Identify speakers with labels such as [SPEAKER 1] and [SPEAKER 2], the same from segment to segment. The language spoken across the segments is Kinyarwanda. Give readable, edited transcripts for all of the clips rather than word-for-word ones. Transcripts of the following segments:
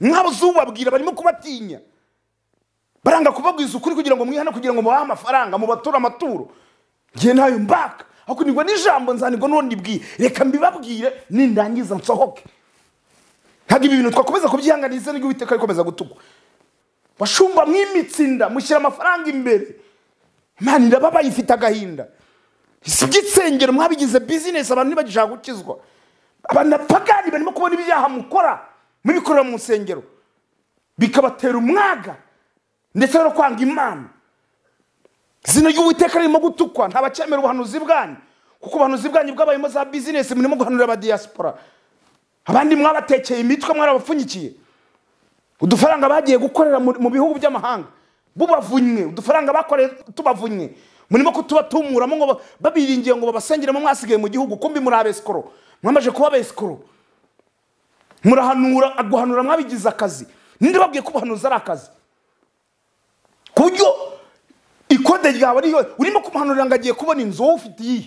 [SPEAKER 1] nk'abo zubabwira barimo kubatinya baranga kubabwiza ukuri kugira ngo mwihana kugira ngo mubahe amafaranga mubatura amaturo ngiye nayo mbaka ako nigwa n'ijambo nzanirwa n'uwo ndibwiye reka mbibabwire nindangiza nsohoke ntabwo ibi bintu twakomeza kubyihanganiza n'ibyo Uwiteka rikomeza gutugwa bashumba mwimitsinda mushyira amafaranga imbere Imana irababaye ifite agahinda iby'itsengero mwabigize business abantu ntibagishaka gukizwa abanapagani barimo kubona ibyaha mukora mubikorera mu nsengero bikabatera umwaga ndetse no kwanga Imana izina ry'Uwiteka ririmo gutukwa ntabacemera ubuhanuzi bwanyu kuko ubuhanuzi bwanyu bwabayemo za business murimo guhanura aba diaspora abandi mwabatekeye imitwe mwarabapfunyikiye udufaranga bagiye gukorera mu bihugu by'amahanga bubavunywe udufaranga bakoreye tubavunywe murimo kutubatumuramo ngo babiringiye ngo babasengeremo mwasigaye mu gihugu kumbi muri abeskoro mwamaje kuba abeskoro murahanura aguhanura mwabigize akazi ninde babwiye ko ubuhanuzi ari akazi kuryo ikode ryawe ariyo urimo kumuhanurira ngo agiye kubona inzu wowe ufite iyi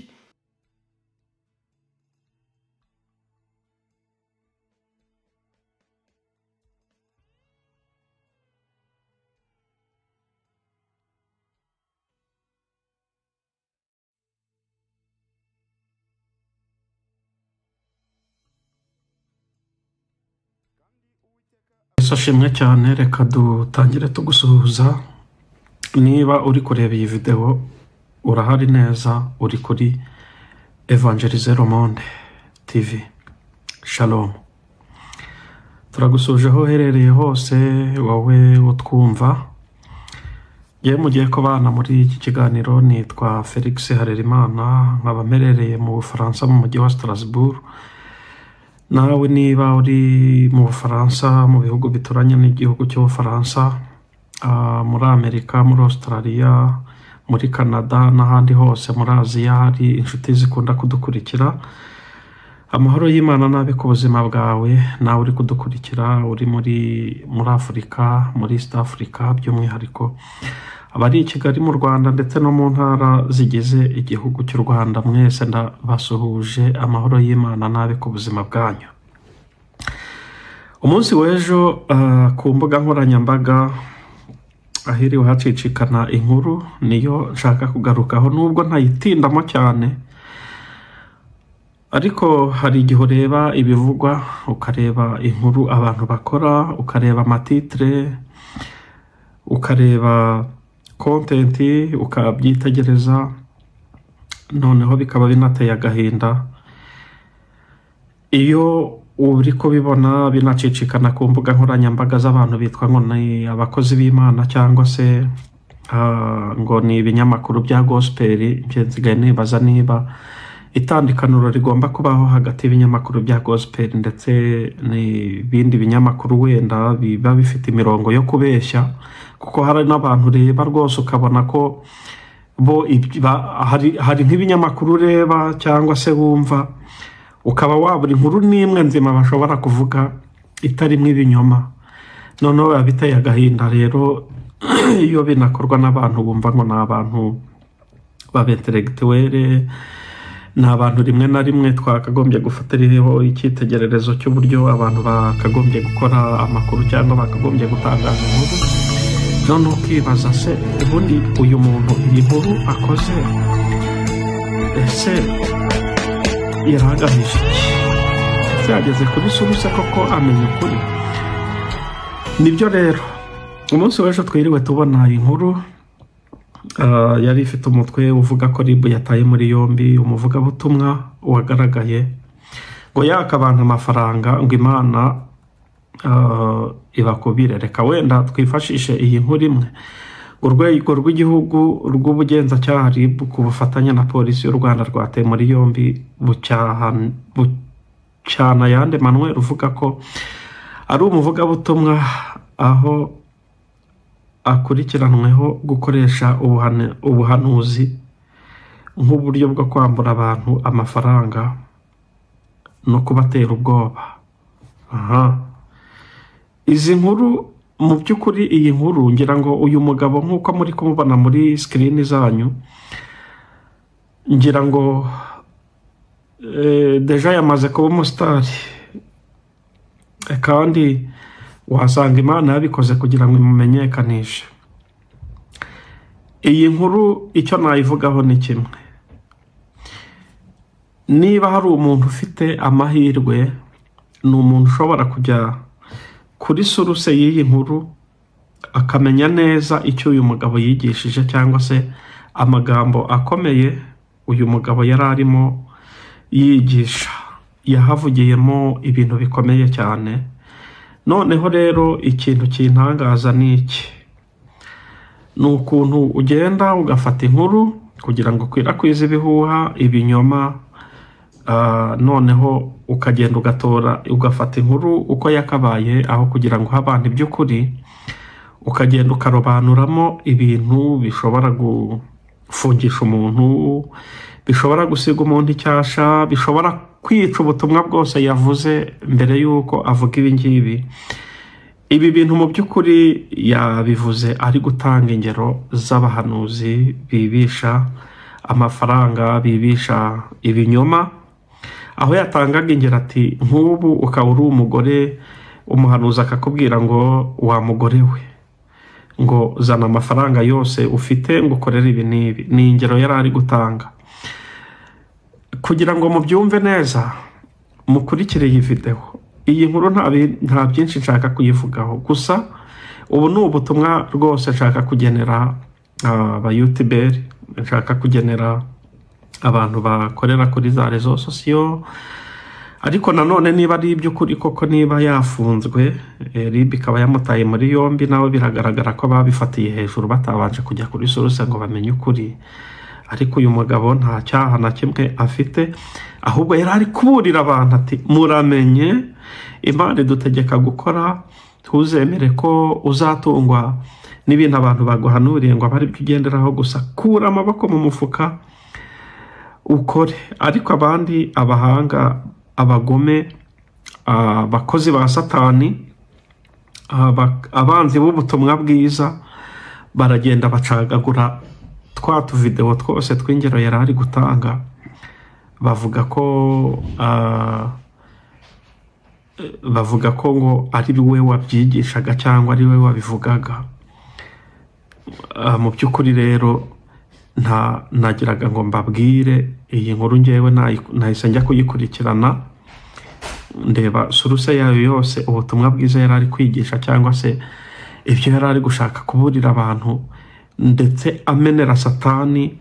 [SPEAKER 2] Ashimwe cyane reka dutangire tugusuhuza niba uri kureba iyi video urahari neza uri kuri Evangelize Le Monde TV Shalom turagusuje aho uherereye hose wowe utwumva yewe mugiye kubana muri iki kiganiro nitwa Felix Harerimana nkaba mperereye mu Bufaransa mu mujyi wa Strasbourg nawe niba uri mu Bufaransa mu bihugu bituranye n'igihugu cy'Ubufaransa muri Amerika muri Australia muri Canada n'ahandi hose muri Aziya hari inshuti zikunda kudukurikira amahoro y'Imana nabe ku buzima bwawe nawe uri kudukurikira uri muri Afurika muri East Africa by'umwihariko abari i Kigali mu Rwanda ndetse no mu ntara zigize igihugu cy'u Rwanda mwese ndabasuhuje amahoro y'Imana nabe ku buzima bwanyu umunsi w'ejo ku mbuga nkoranyambaga ahiriwe hacicikana inkuru niyo nshaka kugarukaho nubwo ntayitindamo cyane ariko hari igihe ureba ibivugwa ukareba inkuru abantu bakora ukareba amatitre ukareba content ukabyitegereza noneho bikaba binateye agahinda iyo uri kubibona binacicikana ku mbuga nkoranyambaga z'abantu bitwa ngo ni abakozi b'Imana cyangwa se ngo ni ibinyamakuru bya gospel nsigaye nibaza niba itandukaniro rigomba kubaho hagati y'ibinyamakuru bya gospel ndetse n'ibindi binyamakuru wenda biba bifite imirongo yo kubeshya kuko hari n'abantu reba rwose ukabona ko bo hari nk'ibinyamakuru ureba cyangwa se wumva ukaba wabura inkuru n'imwe nzima bashobora kuvuga itarimo ibinyoma noneho biba biteye agahinda rero iyo binakorwa n'abantu bumva ngo ni abantu b'abentelegituwere ni abantu rimwe na rimwe twakagombye gufatiraho icyitegererezo cy'uburyo abantu bakagombye gukora amakuru cyangwa bakagombye gutangaza inkuru none ukibaza se ubundi uyu muntu iyi nkuru akoze ese yaragamije iki yageze kuri suruse koko amenya ukuri nibyo rero umunsi w'ejo twiriwe tubona inkuru yari ifite umutwe uvuga ko RIB yataye muri yombi umuvugabutumwa wagaragaye ngo yaka abantu amafaranga ngo Imana ibakubire reka wenda twifashishe iyi nkuru imwe urwego rw'igihugu rw'ubugenzacyaha RIB ku bufatanye na polisi y'u Rwanda rwataye muri yombi bucyana yande Manuel uvuga ko ari umuvugabutumwa aho akurikiranweho gukoresha ubuhanuzi nk'uburyo bwo kwambura abantu amafaranga no kubatera ubwoba izi nkuru mu by'ukuri iyi nkuru ngira ngo uyu mugabo nk'uko muri kumubona muri screen zanyu ngira ngo deja yamaze kuba umusitari kandi wasanga Imana yabikoze kugira ngo imumenyekanishe. Iyi nkuru icyo nayivugaho ni kimwe. Niba hari umuntu ufite amahirwe, ni umuntu ushobora kujya kuri suruse y'iyi nkuru akamenya neza icyo uyu mugabo yigishije, cyangwa se amagambo akomeye uyu mugabo yari arimo yigisha. Yahavugiyemo ibintu bikomeye cyane. Noneho rero ikintu kintangaza ni iki? Ni ukuntu ugenda ugafata inkuru kugira ngo ukwirakwize ibihuha, ibinyoma, noneho ukagenda ugafata inkuru uko yakabaye, aho kugira ngo abantu iby'ukuri, ukagenda ukarobanuramo ibintu bishobora gufungisha umuntu, bishobora gusiga umuntu icyasha, bishobora kwica ubutumwa bwose yavuze mbere y'uko avuga ibi ngibi. Ibi bintu mu by'ukuri yabivuze ari gutanga ingero z'abahanuzi bibisha amafaranga, bibisha ibinyoma, aho yatangaga ingero ati nk'ubu ukaba uri umugore, umuhanuzi akakubwira ngo wa mugore we, ngo zana amafaranga yose ufite ngo ukorere ibi n'ibi. Ni ingero yari ari gutanga. Kugira ngo mubyumve neza, mukurikire iyi video. Iyi nkuru nta byinshi nshaka kuyivugaho, gusa ubu ni ubutumwa rwose nshaka kugenera abayutuberi, nshaka kugenera abantu bakorera kuri za rezo sosiyo. Ariko nanone niba ari iby'ukuri koko, niba yafunzwe, RIB ikaba yamutaye muri yombi, nawe biragaragara ko babifatiye hejuru batabanje kujya kuri suruse ngo bamenye ukuri. Ariko uyu mugabo nta cyaha na kimwe afite, ahubwo yari ari kuburira abantu ati muramenye, Imana idutegeka gukora, ntuzemere ko uzatungwa n'ibintu abantu baguhanuriye ngo abari byigenderaho gusa. Kura amaboko mu mufuka ukore. Ariko abandi, abahanga, abagome, abakozi ba Satani, abanzi b'ubutumwa bwiza, baragenda bacagagura twa tuvideo twose tw'ingero yari ari gutanga, bavuga ko ngo ari we wabyigishaga cyangwa ari we wabivugaga. Mu by'ukuri rero nagiraga ngo mbabwire iyi nkuru, ngewe nahise njya kuyikurikirana, ndeba suruse yayo yose, ubutumwa bwiza yari ari kwigisha cyangwa se ibyo yari ari gushaka kuburira abantu, ndetse amenera Satani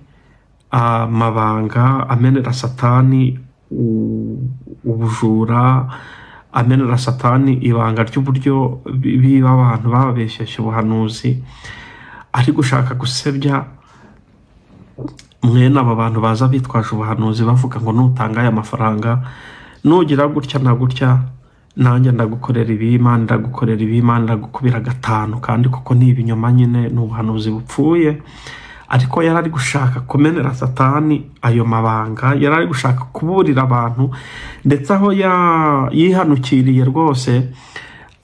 [SPEAKER 2] amabanga, amenera Satani ubujura, amenera Satani ibanga ry'uburyo biba abantu bababeshyeshya ubuhanuzi, ari gushaka gusebya mwene aba bantu baza bitwaje ubuhanuzi bavuga ngo nutanga aya mafaranga, nugira gutya na gutya, nanjye ndagukorera ibi, Imana ndagukorera ibi, Imana ndagukubira 5. Kandi koko ni ibinyoma nyine, ni ubuhanuzi bupfuye. Ariko yari ari gushaka kumenera Satani ayo mabanga, yari ari gushaka kuburira abantu, ndetse aho yihanukiriye rwose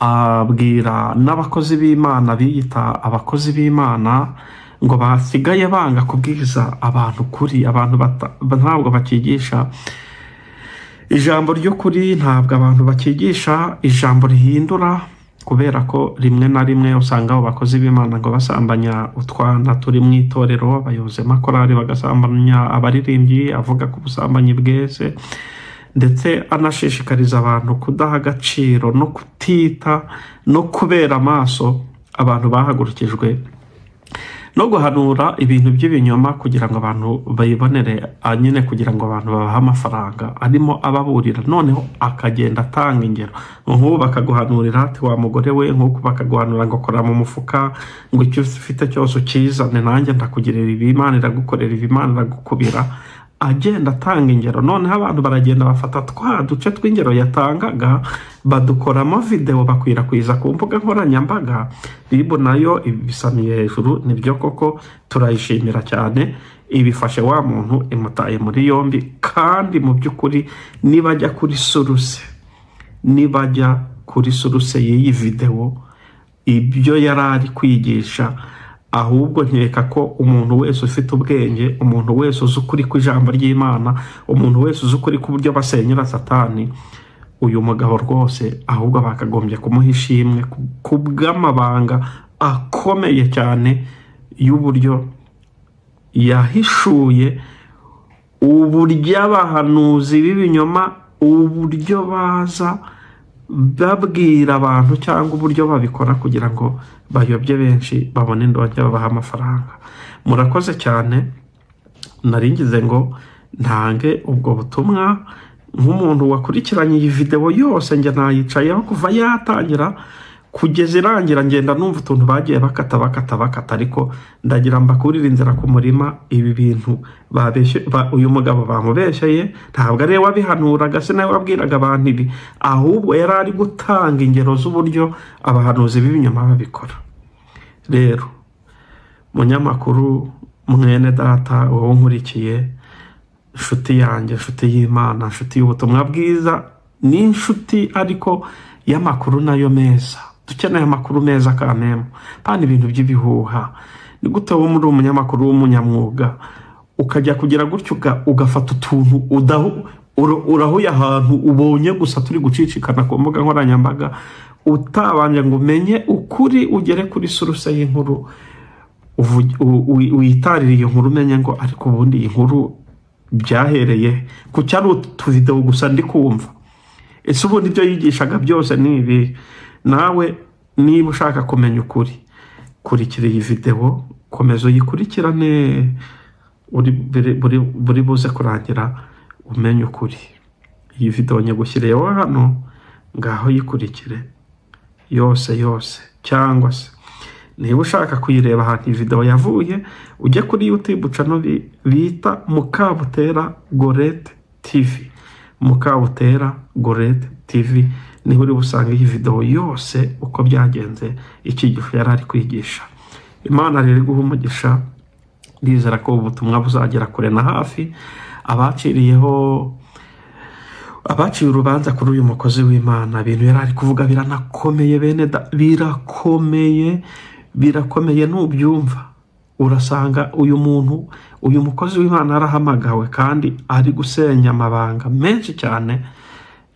[SPEAKER 2] abwira n'abakozi b'Imana biyita abakozi b'Imana ngo basigaye banga kubwiriza abantu kuri. Abantu ntabwo bakigisha ijambo ry'ukuri, ntabwo abantu bakigisha ijambo rihindura, kubera ko rimwe na rimwe usanga abo bakozi b'Imana ngo basambanya utwana turi mu itorero, abayobozi b'amakorali bagasambanya abaririmbyi, avuga ku busambanyi bwese, ndetse anashishikariza abantu kudaha agaciro no kutita no kubera amaso abantu bahagurukijwe no guhanura ibintu by'ibinyoma kugira ngo abantu bayibonere, nyine kugira ngo abantu babahe amafaranga. Arimo ababurira, noneho akagenda atanga ingero. Nk'ubu bakaguhanurira ati wa mugore we, nk'uko bakaguhanura ngo kora mu mufuka, ngo icyo ufite cyose ukizane, nanjye ndakugirira ibi, Imana iragukorera ibi, Imana iragukubira. Agenda atanga ingero. Noneho abantu baragenda bafata twa duce tw'ingero yatangaga, badukoramo video bakwirakwiza ku mbuga nkoranyambaga. RIB nayo ibisamiye hejuru, nibyo koko turayishimira cyane, ibifashe wa muntu imutaye muri yombi. Kandi mu by'ukuri nibajya kuri suruse y'iyi video, ibyo yari ari kwigisha, ahubwo nkeka ko umuntu wese ufite ubwenge, umuntu wese uzi ukuri ku ijambo ry'Imana, umuntu wese uzi ukuri ku buryo basenyera Satani, uyu mugabo rwose ahubwo bakagombye kumuha ishimwe ku bw'amabanga akomeye cyane y'uburyo yahishuye uburyo abahanuzi b'ibinyoma uburyo baza babwira abantu cyangwa uburyo babikora kugira ngo bayobye benshi babone indonke babaha amafaranga. Murakoze cyane, naringize ngo ntange ubwo butumwa nk'umuntu wakurikiranye iyi video yose, njye nayicayeho kuva yatangira kugeza irangira, ngenda numva utuntu bagiye bakata, ariko ndagira mbakurira inzira ku murima. Ibi bintu uyu mugabo bamubeshyeye, ntabwo ari we wabihanuraga, se nawe wabwiraga abantu ibi, ahubwo yari ari gutanga ingero z'uburyo abahanuzi b'ibinyoma babikora. Rero munyamakuru, mwene data, wowe nkurikiye, inshuti yanjye, inshuti y'Imana, inshuti y'ubutumwa bwiza, ni inshuti ariko y'amakuru nayo meza. Dukeneye amakuru meza kamemo, pani ibintu by'ibihuha. Ni gute wo muri umunyamakuru w'umunyamwuga ukajya kugira gutyo ugafata utuntu urahuye ahantu ubonye gusa turi gucicikana ku mbuga nkoranyambaga, utabanje ngo umenye ukuri, ugere kuri source y'inkuru, witarire iyo nkuru, umenye ngo ariko ubundi iyi nkuru byahereye ku cyari utuvideo gusa ndi kumva. Ese ubundi ibyo yigishaga byose ni ibi? Nawe niba ushaka kumenya ukuri, kurikira iyi video, komeza uyikurikirane, buri buze kurangira umenye ukuri. Iyi video nyegushyiriyeho hano, ngaho yikurikire yose, cyangwa se niba ushaka kuyireba ahantu iyi video yavuye, ujye kuri YouTube channel bita Mukabutera Gorete TV. Mukabutera Gorete TV niho uri busanga iyi video yose uko byagenze icyigisho yari ari kwigisha. Imana rero guha umugisha, ndizera ko ubutumwa buzagera kure na hafi. Abaciye urubanza kuri uyu mukozi w'Imana, ibintu yari ari kuvuga biranakomeye bene birakomeye nubyumva urasanga uyu mukozi w'Imana arahamagawe kandi ari gusenya amabanga menshi cyane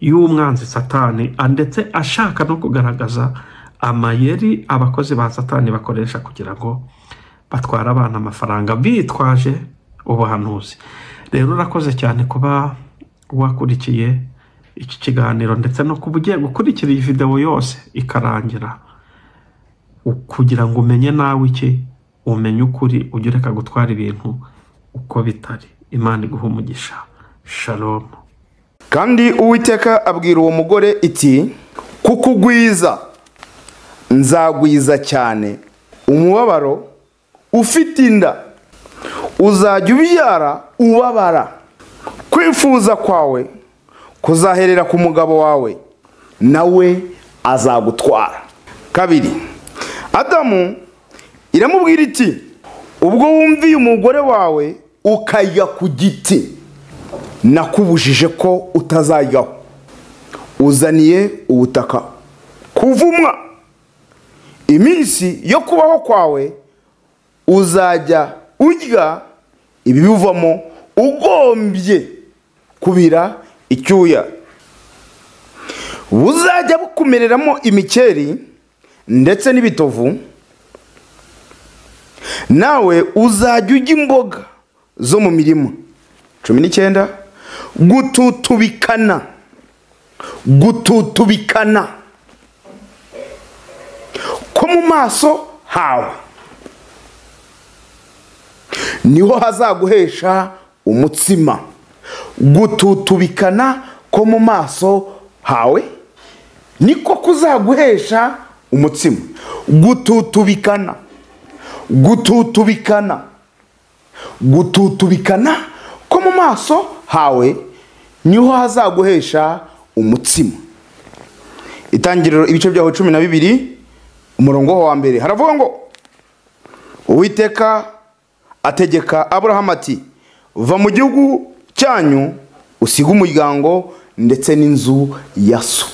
[SPEAKER 2] y'umwanzi Satani, ndetse ashaka no kugaragaza amayeri abakozi ba Satani bakoresha kugira ngo batwara abantu amafaranga bitwaje ubuhanuzi. Rero urakoze cyane kuba wakurikiye iki kiganiro, ndetse no kuba ugiye gukurikira iyi video yose ikarangira, kugira ngo umenye nawe iki, umenye ukuri, ujye ureka gutwara ibintu uko bitari. Imana iguha umugisha. Shalom.
[SPEAKER 1] Kandi Uwiteka abwira uwo mugore iti, kukugwiza nzagwiza cyane umubabaro, ufite inda uzajya ubyara ubabara, kwifuza kwawe kuzaherera ku mugabo wawe, nawe azagutwara. Kabiri, Adamu iramubwira iti, ubwo wumviye umugore wawe ukajya ku giti nakubujije ko utazajyaho, uzaniye ubutaka kuvumwa, iminsi yo kubaho kwawe uzajya urya ibibivamo ugombye kubira icyuya, buzajya bukumereramo imikeri ndetse n'ibitovu, nawe uzajya urya imboga zo mu mirima. 19, gututubikana ko mu maso hawe niho hazaguhesha umutsima. Gututubikana ko mu maso hawe niko kuzaguhesha umutsima. Gututubikana ko mu maso hawe niho hazaguhesha umutsima. Itangiriro ibice byaho 12 umurongo wa mbere haravuga ngo, Uwiteka ategeka Aburahamu ati, va mu gihugu cyanyu usiga umuryango ndetse n'inzu ya so,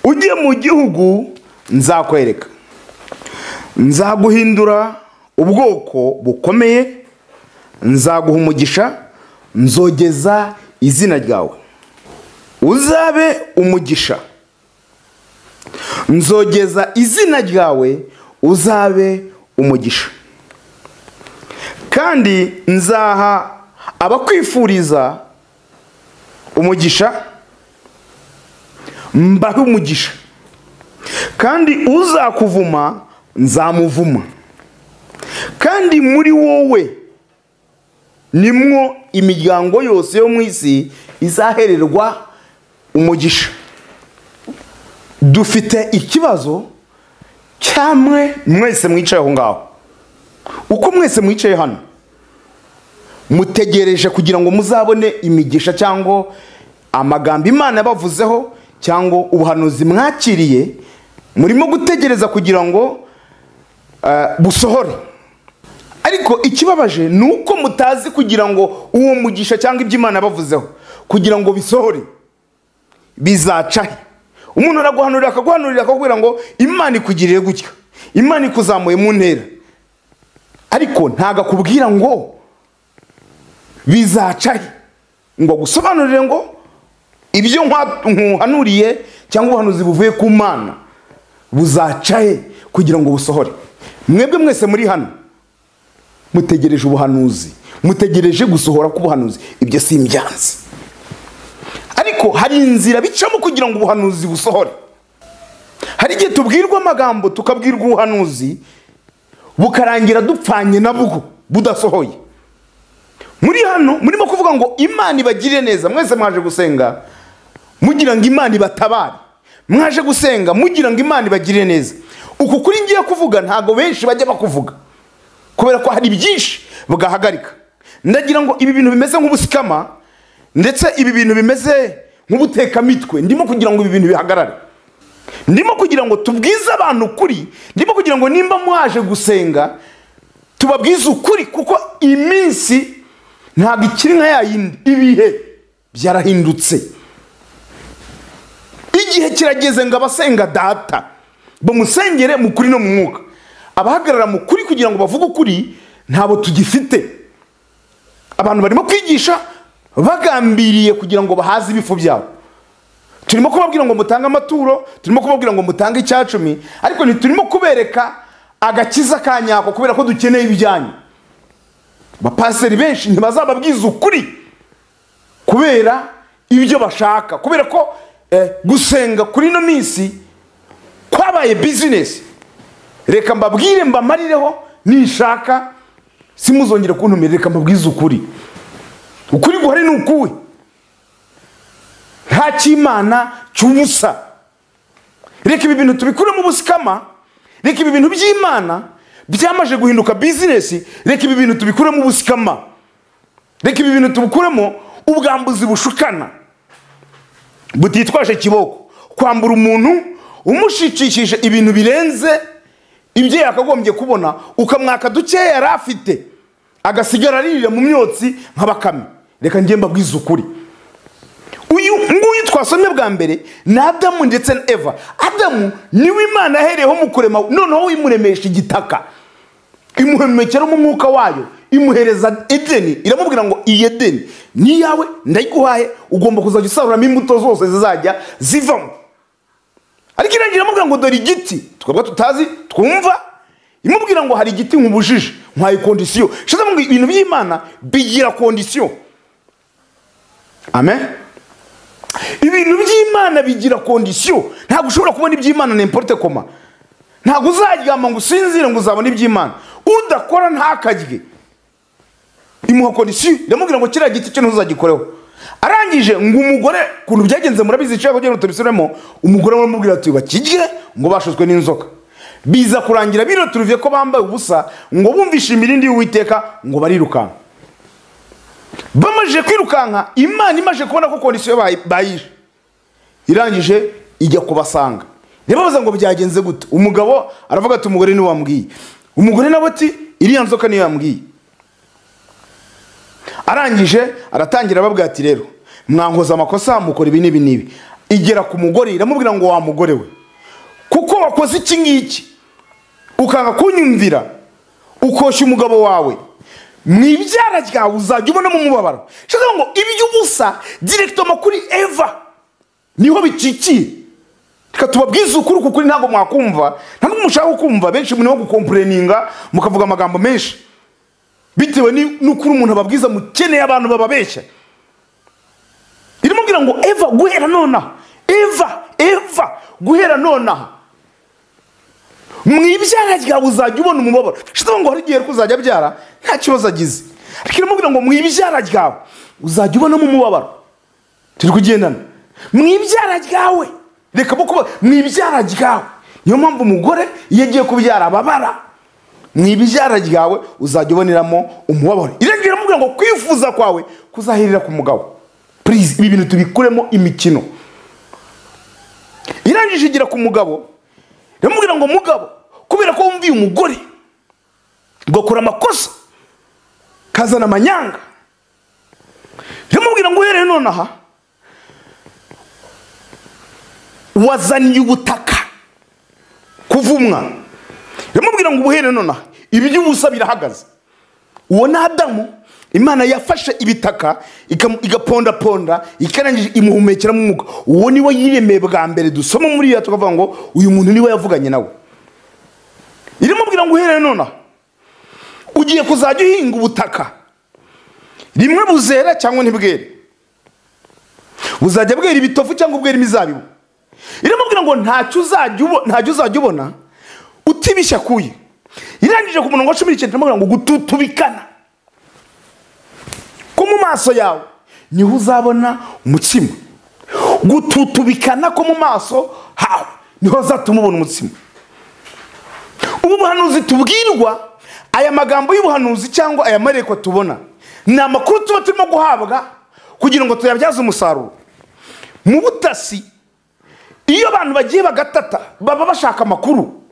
[SPEAKER 1] ujye mu gihugu nzakwereka, nzaguhindura ubwoko bukomeye, nzaguha umugisha, nzogeza izina ryawe, uzabe umugisha, nzogeza izina ryawe uzabe umugisha, kandi nzaha abakwifuriza umugisha mbahe umugisha, kandi uzakuvuma nzamuvuma, kandi muri wowe nimwo imiryango yose yo mu isi izahererwa umugisha. Dufite ikibazo cyamwe mwese mwicaye aho ngaho. Uko mwese mwicaye hano mutegereje kugira ngo muzabone imigisha cyangwa amagambo Imana yabavuzeho cyangwa ubuhanuzi mwakiriye, murimo gutegereza kugira ngo busohore. Ariko ikibabaje nuko mutazi kugira ngo uwo mugisha cyangwa ibyo Imana yabavuzeho kugira ngo bisohore bizacahe. Umuntu araguhanurira akakubwira ngo Imana ikugiriye gutya, Imana ikuzamuye mu ntera, ariko ntago akubwira ngo bizacahe, ngo gusobanurire ngo ibyo nkuhanuriye cyangwa ubuhanuzi buvuye ku Mana buzacahe kugira ngo busohore. Mwebwe mwese muri hano mutegereje ubuhanuzi, mutegereje gusohora k'ubuhanuzi, ibyo si imbyanzi. Ariko hari inzira bicamo kugira ngo ubuhanuzi busohore. Hari igihe tubwirwa amagambo tukabwirwa ubuhanuzi bukarangira dupfanye nabwo budasohoye. Muri hano murimo kuvuga ngo Imana ibagire neza, mwese mwaje gusenga mugira ngo Imana ibatabare, mwaje gusenga mugira ngo Imana ibagire neza. Uku kuri ngiye kuvuga ntago benshi bajya bakuvuga, kubera ko hari byinshi bugahagarika. Ndagira ngo ibi bintu bimeze nk'ubusikama, ndetse ibi bintu bimeze nk'ubutekamitwe, ndimo kugira ngo ibi bintu bihagarare, ndimo kugira ngo tubwize abantu ukuri, ndimo kugira ngo nimba mwaje gusenga tubabwize ukuri, kuko iminsi ntabwo ikiri nka yayindi, ibihe byarahindutse. Igihe kirageze ngo abasenga data bamusengere mu kuri no mu mwuka. Abahagarara mu kuri kugira ngo bavuge ukuri ntabo tugifite. Abantu barimo kwigisha bagambiriye kugira ngo bahaze ibifu byabo. Turimo kubabwira ngo mutange amaturo, turimo kubabwira ngo mutange icyacumi, ariko ntiturimo kubereka agakiza kanyako, kubera ko dukeneye ibijyanye. Bapaseri benshi ntibazababwiza ukuri kubera ibyo bashaka, kubera ko gusenga kuri no minsi kwabaye business. Reka mbabwire mbamarireho, nishaka simuzongere kuntumira, reka mbabwize ukuri. Ukuri guhari ni ukuwe, nta cy'Imana cy'ubusa. Reka ibi bintu tubikure mu busikama, reka ibi bintu by'Imana byamaje guhinduka business, reka ibi bintu tubikure mu busikama, reka ibi bintu tubikuremo ubwambuzi bushukana butitwaje kiboko, kwambura umuntu umushikishije ibintu birenze ibyo yakagombye kubona, ukamwaka dukeya yari afite agasigara aririra mu myotsi nk'abakame. Reka njye mbabwize ukuri, uyu nguyu twasomye bwa mbere ni Adamu ndetse na Eva. Adamu niwe Imana yahereyeho mu kurema, noneho imuremesha igitaka, imuhemekera mu mwuka wayo, imuhereza Edeni, iramubwira ngo iyi Edeni ni yawe, ndayiguhaye, ugomba kuzajya usaruramo imbuto zose zizajya zivamo. Ariko irangira iramubwira ngo dore igiti twebwe tutazi twumva, imubwira ngo hari igiti nk'ubujije, nkwaye kondisiyo. Shaza ngo ibintu by'Imana bigira kondisiyo. Amen. Ibintu by'Imana bigira kondisiyo. Ntabwo ushobora kubona iby'Imana n'importe koma. Ntabwo uzaryama ngo usinzire ngo uzabona iby'Imana. Udakora ntakajye. Imuha kondisiyo, iramubwira ngo kiriya giti cyo ntuzagikoreho. Arangije ngo umugore, kuntu byagenze murabizi cyangwa kugira ngo tubisubiremo, umugore aramubwira ati bakijye ngo bashozwe n'inzoka. Biza kurangira bino turuviye ko bambaye ubusa, ngo bumvishe imirindi y'Uwiteka, ngo barirukanka. Bamaje kwirukanka, Imana imaje kubona ko kondisiyo bayije, irangije ijya kubasanga. Nibabaza ngo byagenze gute. Umugabo aravuga ati umugore ni wambwiye. Umugore nawe ati iriya nzoka niyo yambwiye. Arangije aratangira ababwira ati rero mwankoza amakosa, mukora ibi n'ibi n'ibi. Igera ku mugore iramubwira ngo wa mugore we, kuko wakoze iki ngiki ukanga kunyumvira, ukoshya umugabo wawe, mwibyara ryawe uzajya ubona mu mubabaro. Shaka ngo ibyo ubusa directement kuri Eva niho bikikiye. Reka tubabwize ukuri kuko ntabwo mwakumva, ntabwo mushaka kumva, benshi muri bo gukomplayininga mukavuga amagambo menshi bitewe n'ukuri umuntu ababwiza mukeneye abantu bababeshya. Irimubwira ngo Eva guhera nonaha, Eva guhera nonaha mwibyara ryawe uzajya ubona umubabaro. Shitwa ngo hari igihe kuzajya byara nta kibazo agize, ariko irimubwira ngo mwibyara ryawe uzajya ubona umubabaro. Turi kugendana mwibyara ryawe, reka kuba mwibyara ryawe. Niyo mpamvu umugore iyo agiye kubyara ababara. Mwibyara ryawe uzajya uboneramo umubabaro. Irengera mubwira ngo kwifuza kwawe kuzahirira ku mugabo. Please ibi bintu tubikuremo imikino. Irangije igira ku mugabo, iramubwira ngo mugabo kubera ko wumviye umugore ugakora amakosa kazana amanyanga, iramubwira ngo uhereye nonaha wazaniye ubutaka kuvumwa. Iramubwira ngo ubuhere nonaha iby'ubusa birahagaze. Uwo ni Adamu, Imana yafashe ibitaka igapondaponda ikarangije imuhumekeramo umwuka. Uwo niwe yiremeye bwa mbere dusoma muri ya tukavuga ngo uyu muntu niwe yavuganye nawe. Iramubwira ngo uhereye nonaha ugiye kuzajya uhinga ubutaka, rimwe buzera cyangwa ntibwere, buzajya bwera ibitofu cyangwa bwera imizabibu. Iramubwira ngo ntacyo uzajya ubona utibishya kuye. Irangije ku murongo wa 19 iramubwira ngo gututubikana ko mu maso yawe niho uzabona umutsima. Gututubikana ko mu maso hawe niho uzatuma ubona umutsima. Ubu buhanuzi tubwirwa, aya magambo y'ubuhanuzi cyangwa aya mareko tubona ni amakuru tuba turimo guhabwa kugira ngo tuyabyaze umusaruro. Mu butasi iyo abantu bagiye bagatata baba bashaka amakuru,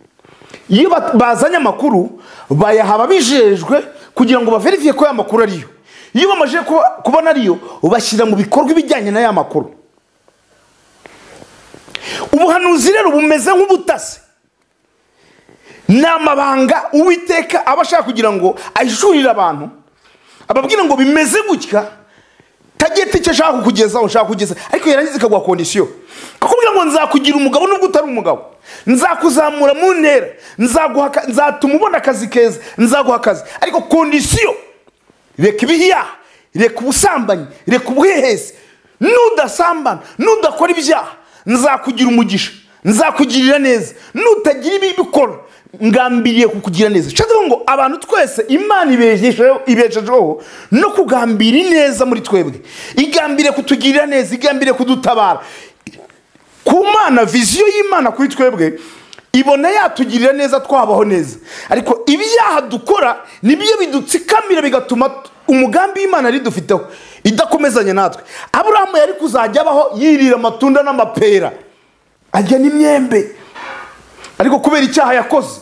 [SPEAKER 1] iyo bazanye amakuru bayaha ababijejwe kugira ngo baverifiye ko aya makuru ariyo. Iyo bamaje kubona ariyo bashyira mu bikorwa ibijyanye na ya makuru. Ubuhanuzi rero bumeze nk'ubutasi, ni amabanga Uwiteka aba ashaka kugira ngo ahishurire abantu, ababwira ngo bimeze gutya, tageti icyo ashaka kukugezaho ushaka kugeza, ariko yarangiza ikaguha kondisiyo. Akakubwira ngo nzakugira umugabo nubwo utari umugabo, nzakuzamura mu ntera, nzatuma ubona akazi keza, nzaguha akazi, ariko kondisiyo reka ibihiya, reka ubusambanyi, reka ubuhehesi, nudasambana, nudakora ibyaha nzakugira umugisha, nzakugirira neza, nutagira ibibikora ngambiriye kukugira neza. Cyangwa ngo abantu twese Imana ibeshejeho no kugambira neza muri twebwe, igambiriye kutugirira neza, igambiriye kudutabara. Ku Mana viziyo y'Imana kuri twebwe ibona yatugirira neza, twabaho neza, ariko ibyaha dukora nibyo bidutsikamira bigatuma umugambi w'Imana ari dufiteho idakomezanya natwe. Aburahamu yari kuzajya abaho yirira amatunda n'amapera, ajya n'imyembe, ariko kubera icyaha yakoze,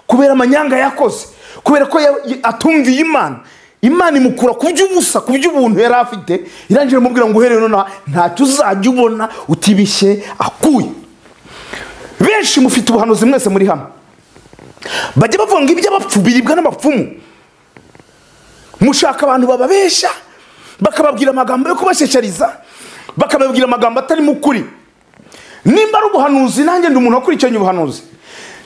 [SPEAKER 1] kubera amanyanga yakoze, kubera ko atumviye Imana, Imana imukura ku by'ubusa, ku by'ubuntu yari afite. Irangije mubwira ngo uhereye nonaha ntacyo uzajya ubona utibishye akuye. Benshi mufite ubuhanuzi mwese muri hamwe, bajya bavuga ngo iby'abapfu biribwa n'abapfumu. Mushaka abantu bababesha, bakababwira amagambo yo kubasheshariza, bakababwira amagambo atari mu kuri. Nimba ari ubuhanuzi nanjye ndi umuntu wakurikiranye ubuhanuzi,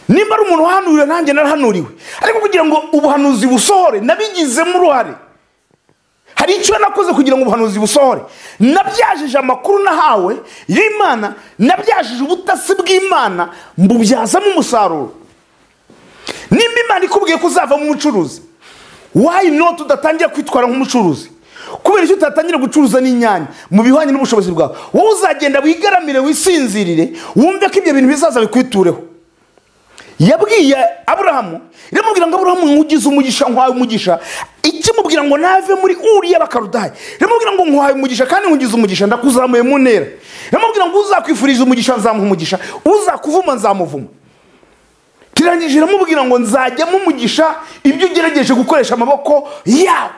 [SPEAKER 1] nimba ari umuntu wahanuriwe nanjye narahanuriwe, ariko kugira ngo ubuhanuzi busohore nabigizemo uruhare. Hari icyo nakoze kugira ngo ubuhanuzi busohore, nabyajije amakuru nahawe y'Imana, nabyajije ubutasi bw'Imana mbubyazamo umusaruro. Nimba Imana ikubwiye kuzavamo umucuruzi, why not udatangira kwitwara nk'umucuruzi? Kubera icyo utatangira gucuruza n'inyanya mu bihwanye n'ubushobozi bwawe, wowe uzagenda wigaramire wisinzirire, wumve ko ibyo bintu bizaza bikwitureho. Yabwiye Aburahamu, iramubwira ngo Aburahamu nkugize umugisha, nkwaye umugisha, ikimubwira ngo nave muri Uriya Bakarudayi, iramubwira ngo nkwaye umugisha kandi nkugize umugisha, ndakuzamuye mu ntera. Iramubwira ngo uzakwifuriza umugisha nzamuha umugisha, uzakuvuma nzamuvuma. Kirangije iramubwira ngo nzajyamo umugisha ibyo ugerageje gukoresha amaboko yawe.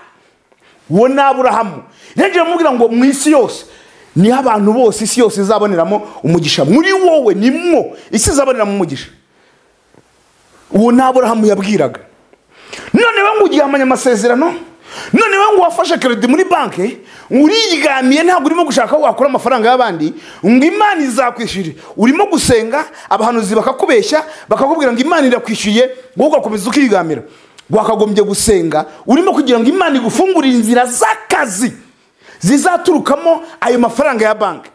[SPEAKER 1] Uwo ni Aburahamu. Irangije iramubwira ngo mu isi yose niho abantu bose isi yose izaboneramo umugisha, muri wowe nimwo isi izaboneramo umugisha. Uwo ni Aburahamu yabwiraga. None we ngugiye amanya amasezerano, none wewe ngo wafashe credit muri banki uriyigamiye ntabwo urimo gushaka ko wakora amafaranga y'abandi ngo Imana izakwishyure urimo gusenga abahanuzi bakakubeshya bakakubwira ngo Imana irakwishyuye ngo ugakomeza ukigamira wakagombye gusenga urimo kugira ngo Imana igufungurire inzira z'akazi zizaturukamo ayo mafaranga ya banki.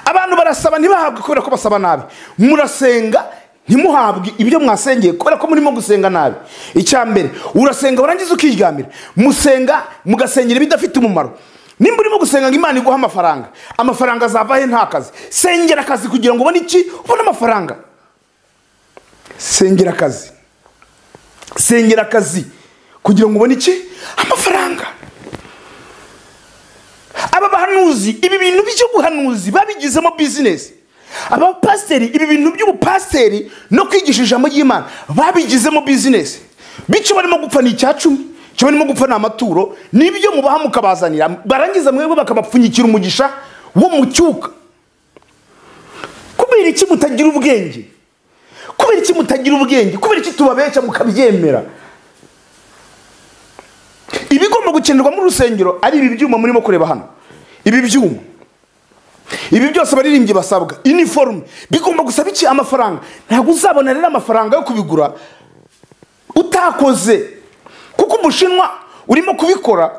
[SPEAKER 1] Abantu barasaba ntibahabwe kubera ko basaba nabi, murasenga ntimuhabwe ibyo mwasengeye kubera ko murimo gusenga nabi. Icyambere urasenga warangiza ukigamira, musenga mugasengera bidafite umumaro. Nimba urimo gusenga ngo Imana iguha amafaranga, amafaranga azavahe nta kazi. Sengera akazi kugira ngo ubone iki? Ubone amafaranga. Sengera akazi, sengera akazi kugira ngo ubone iki? Amafaranga. Aba bahanuzi ibi bintu by'ubuhanuzi babigizemo business. Aba pasteri ibi bintu by'ubupasteri no kwigisha ijambo ry'Imana babigizemo business. Bico barimo gupfa ni icyacumi, cyo barimo gupfa na amaturo, nibyo mubaha mukabazanira, barangiza mwebwe bakabapfunyikira umugisha wo mucyuka. Kubera iki mutagira ubwenge? Kubera iki mutagira ubwenge? Kubera iki tubabeca mukabyemera? Ibigomba gukenerwa mu rusengero ari ibi byuma murimo kureba hano. Ibi byuma, ibi byose baririmbye basabwa uniform bigomba gusaba iki? Amafaranga. Ntabwo uzabona rero amafaranga yo kubigura utakoze, kuko umushinwa urimo kubikora,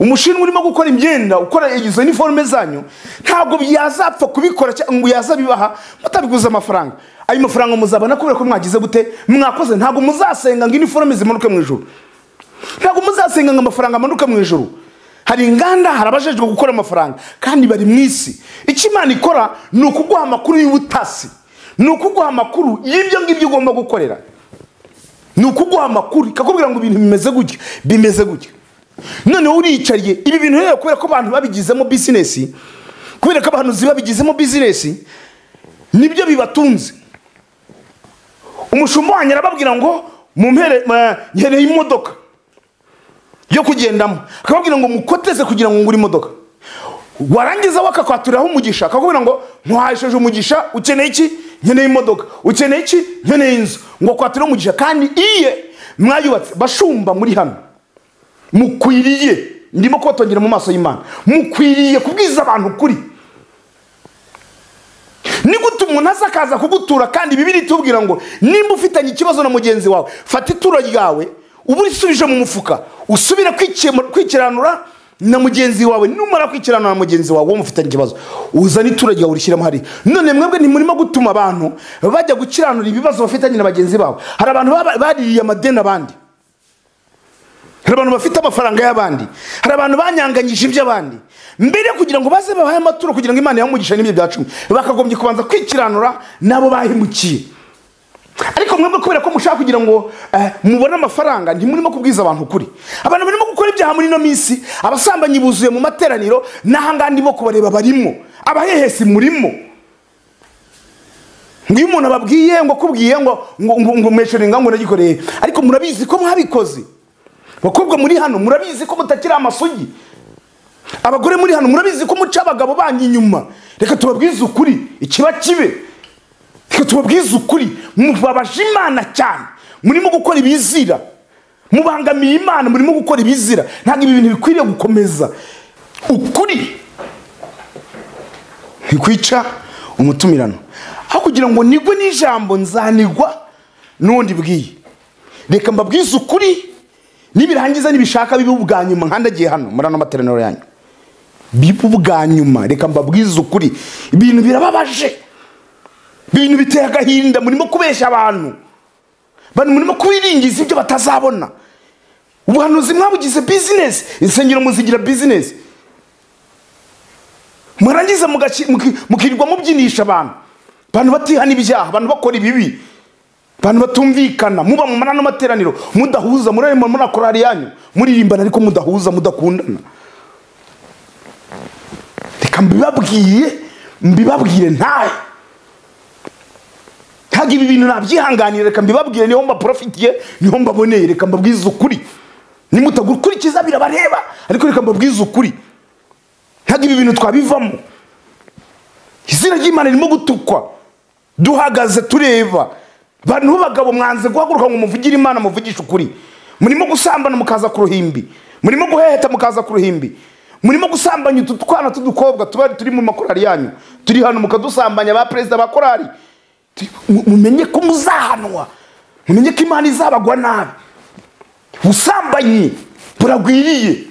[SPEAKER 1] umushinwa urimo gukora imyenda, ukora izo uniforme zanyu, ntabwo byazapfa kubikora ngo yazabibaha mutabiguza amafaranga. Ayo mafaranga muzabana kubera ko mwagize gute? Mwakoze. Ntabwo muzasenga ngo uniforme zimanuke mu ijuru, ntabwo muzasenga ngo amafaranga amanuke mu ijuru. Hari inganda harabajejwe gukora amafaranga kandi bari mu isi. Icyo Imana ikora ni ukuguha amakuru y'ubutasi, ni ukuguha amakuru y'ibyo ngibyo ugomba gukorera, ni ukuguha amakuru ikakubwira ngo ibintu bimeze gutya bimeze gutya. None uricariye ibi bintu rero kubera ko abantu babigizemo business, kubera ko abahanuzi babigizemo business, nibyo bibatunze. Umushumba wanyu arababwira ngo mumpere nkeneye imodoka yo kugendamo, akababwira ngo mukoteze kugira ngo ngure imodoka. Warangiza wakakwaturiraho umugisha, akakubwira ngo ntuhayesheje umugisha, ukeneye iki? Nkeneye imodoka. Ukeneye iki? Nkeneye inzu. Ngo kwaturiraho umugisha kandi iye mwayubatse. Bashumba muri hano mukwiriye, ndimo kubatongera mu maso y'Imana, mukwiriye kubwiza abantu kuri. Ni gute umuntu azakaza kugutura kandi Bibiliya itubwira ngo nimba ufitanye ikibazo na mugenzi wawe, fata ituro ryawe uburisubije mu mufuka, usubira kwikiranura na mugenzi wawe. Numara kwikiranura na mugenzi wawe mufitanye ikibazo, uzana ituro ryawe urishyiramo hari. None mwebwe ntimurimo gutuma abantu bajya gukiranura ibibazo bafitanye na bagenzi babo. Hari abantu baririye amadeni abandi, hari abantu bafite amafaranga y'abandi, hari abantu banyanganyije iby'abandi. Mbere kugira ngo baze babahe amaturo kugira ngo Imana yamugisha n'ibyo byacumi, bakagombye kubanza kwikiranura nabo bahimukiye. Ariko mwebwe kubera ko mushaka kugira ngo mubone amafaranga, ntimurimo kubwiza abantu kuri. Abantu barimo gukora ibyaha muri no minsi, abasambanyi buzuye mu materaniro, nahanga ndimo kubareba barimo, abahehesi murimo. Ngiyo umuntu ababwiye ngo kubwiye ngo meshoringa ngo nagikoreye, ariko murabizi ko mwabikoze. Bakobwa muri hano murabizi ko mutakira amasugi, abagore muri hano murabizi ko muca abagabo banyu inyuma. Reka tubabwize ukuri, ikiba kibe. Reka tubabwize ukuri, mubabaje Imana cyane, murimo gukora ibizira, mubangamiye Imana, murimo gukora ibizira. Ntabwo ibi bintu bikwiriye gukomeza. Ukuri ntikwica umutumirano, aho kugira ngo nigwe n'ijambo nzanigwa n'undi bwiye. Reka mbabwize ukuri, nibirangiza nibishaka bibe ubwa nyuma nkandagiye hano muri ano materaniro yanyu, bibe ubwa nyuma. Reka mbabwize ukuri, ibintu birababaje, ibintu biteye agahinda. Murimo kubeshya abantu, murimo kwiringiza ibyo batazabona. Ubuhanuzi mwabugize business, insengero muzigira business. Murangiza mukirirwa mubyinisha abantu, abantu batihana ibyaha, abantu bakora ibibi, abantu batumvikana. Muba mu manano materaniro mudahuza, murarimo murakora ari yanyu muririmbana ariko mudahuza, mudakundana. Reka mbibabwire ntahe, ntabwo ibi bintu nabyihanganira. Reka mbibabwire, niho mbaprofitiye, niho mbaboneye. Reka mbabwize ukuri, nimutagukurikiza birabareba, ariko reka mbabwize ukuri, ntabwo ibi bintu twabivamo. Izina ry'Imana ririmo gutukwa, duhagaze tureba. Bantu b'abagabo mwanze guhaguruka ngo muvugire Imana, muvugishe ukuri. murimo gusambana mukaza ku ruhimbi, murimo guheheta mukaza ku ruhimbi, murimo gusambanya utu twana tudukobwa turi mu makorari yanyu, turi hano mukadusambanya ba perezida ba korari. Mumenye ko muzahanwa, mumenye ko Imana izabagwa nabi. Ubusambanyi buragwiriye,